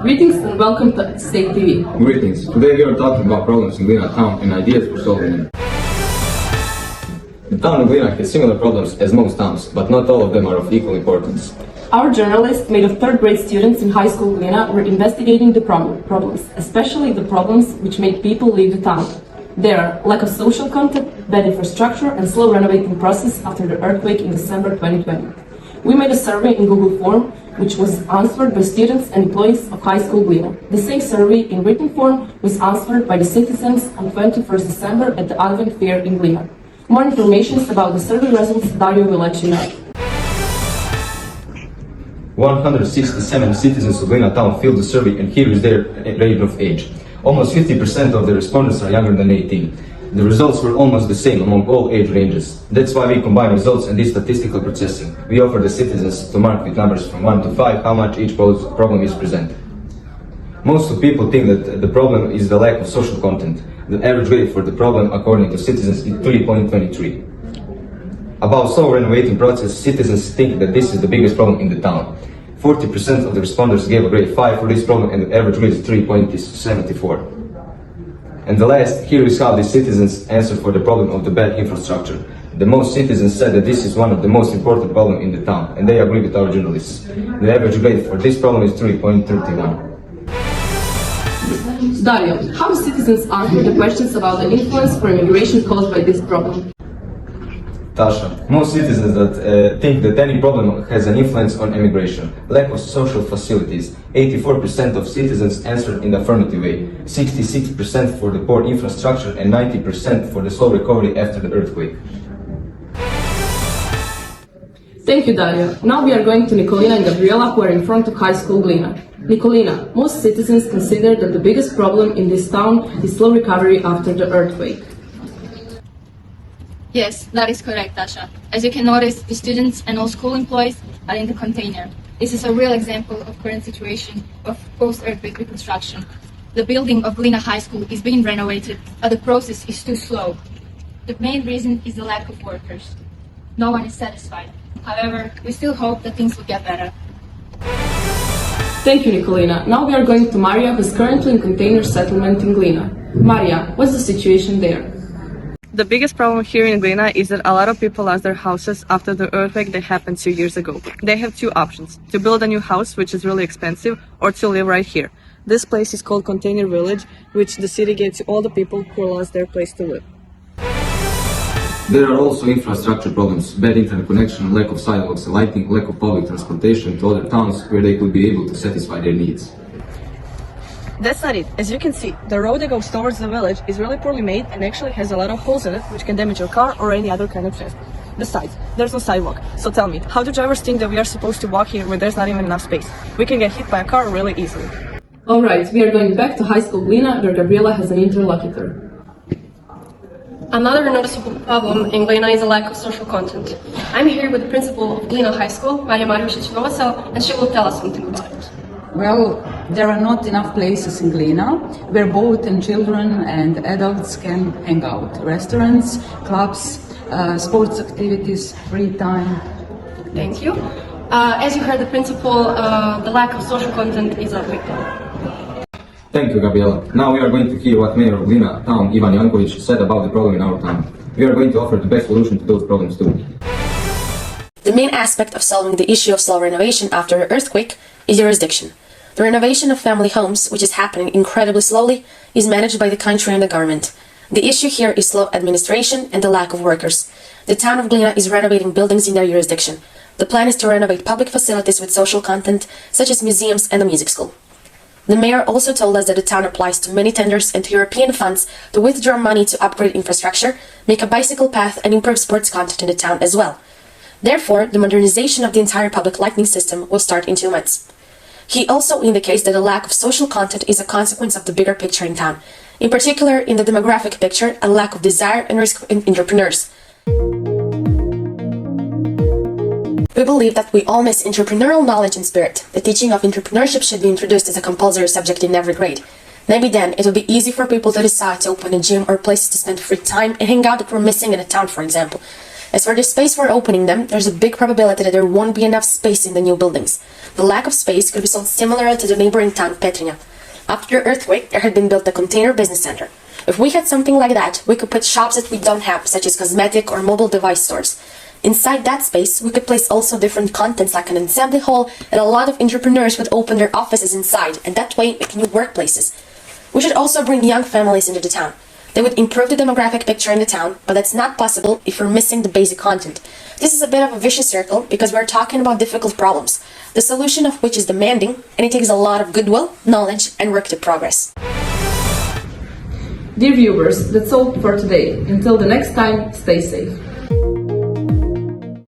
Greetings and welcome to State TV. Greetings. Today we are talking about problems in Glina town and ideas for solving them. The town of Glina has similar problems as most towns, but not all of them are of equal importance. Our journalists, made of third-grade students in high school Glina, were investigating the problems, especially the problems which make people leave the town. There are lack of social contact, bad infrastructure, and slow renovating process after the earthquake in December 2020. We made a survey in Google form, which was answered by students and employees of high school Glina. The same survey in written form was answered by the citizens on 21st December at the Advent Fair in Glina. More information about the survey results, Dario will let you know. 167 citizens of Glina town filled the survey, and here is their range of age. Almost 50% of the respondents are younger than 18. The results were almost the same among all age ranges. That's why we combine results and this statistical processing. We offer the citizens to mark with numbers from 1 to 5 how much each problem is presented. Most of people think that the problem is the lack of social content. The average grade for the problem, according to citizens, is 3.23. About slow renovating process, citizens think that this is the biggest problem in the town. 40% of the respondents gave a grade 5 for this problem, and the average grade is 3.74. And the last, here is how the citizens answer for the problem of the bad infrastructure. The most citizens said that this is one of the most important problems in the town, and they agree with our journalists. The average grade for this problem is 3.31. Dario, how do citizens answer the questions about the influence for immigration caused by this problem? Tasha, most citizens think that any problem has an influence on immigration. Lack of social facilities. 84% of citizens answered in the affirmative way. 66% for the poor infrastructure and 90% for the slow recovery after the earthquake. Thank you, Dario. Now we are going to Nikolina and Gabriela, who are in front of high school Glina. Nikolina, most citizens consider that the biggest problem in this town is slow recovery after the earthquake. Yes, that is correct, Tasha. As you can notice, the students and all school employees are in the container. This is a real example of current situation of post-earthquake reconstruction. The building of Glina High School is being renovated, but the process is too slow. The main reason is the lack of workers. No one is satisfied. However, we still hope that things will get better. Thank you, Nikolina. Now we are going to Maria, who is currently in container settlement in Glina. Maria, what's the situation there? The biggest problem here in Glina is that a lot of people lost their houses after the earthquake that happened 2 years ago. They have two options: to build a new house, which is really expensive, or to live right here. This place is called Container Village, which the city gave to all the people who lost their place to live. There are also infrastructure problems, bad internet connection, lack of sidewalks and lighting, lack of public transportation to other towns where they could be able to satisfy their needs. That's not it. As you can see, the road that goes towards the village is really poorly made and actually has a lot of holes in it, which can damage your car or any other kind of transport. Besides, there's no sidewalk. So tell me, how do drivers think that we are supposed to walk here when there's not even enough space? We can get hit by a car really easily. Alright, we are going back to high school Glina, where Gabriela has an interlocutor. Another noticeable problem in Glina is a lack of social content. I'm here with the principal of Glina High School, Maria Mariušić-Novosel, and she will tell us something about it. Well, there are not enough places in Glina where both children and adults can hang out. Restaurants, clubs, sports activities, free time. Thank you. As you heard the principal, the lack of social content is a big problem. Thank you, Gabriela. Now we are going to hear what Mayor of Glina town, Ivanom Jankovićem, said about the problem in our town. We are going to offer the best solution to those problems too. The main aspect of solving the issue of slow renovation after an earthquake is jurisdiction. The renovation of family homes, which is happening incredibly slowly, is managed by the country and the government. The issue here is slow administration and the lack of workers. The town of Glina is renovating buildings in their jurisdiction. The plan is to renovate public facilities with social content, such as museums and a music school. The mayor also told us that the town applies to many tenders and to European funds to withdraw money to upgrade infrastructure, make a bicycle path, and improve sports content in the town as well. Therefore, the modernization of the entire public lighting system will start in 2 months. He also indicates that the lack of social content is a consequence of the bigger picture in town, in particular in the demographic picture, a lack of desire and risk in entrepreneurs. We believe that we all miss entrepreneurial knowledge and spirit. The teaching of entrepreneurship should be introduced as a compulsory subject in every grade. Maybe then it will be easy for people to decide to open a gym or places to spend free time and hang out that we're missing in a town, for example. As for the space we're opening them, there's a big probability that there won't be enough space in the new buildings. The lack of space could result similar to the neighboring town Petrinja. After the earthquake, there had been built a container business center. If we had something like that, we could put shops that we don't have, such as cosmetic or mobile device stores. Inside that space, we could place also different contents like an assembly hall, and a lot of entrepreneurs would open their offices inside, and that way make new workplaces. We should also bring young families into the town. They would improve the demographic picture in the town, but that's not possible if we're missing the basic content. This is a bit of a vicious circle because we're talking about difficult problems, the solution of which is demanding, and it takes a lot of goodwill, knowledge, and work to progress. Dear viewers, that's all for today. Until the next time, stay safe.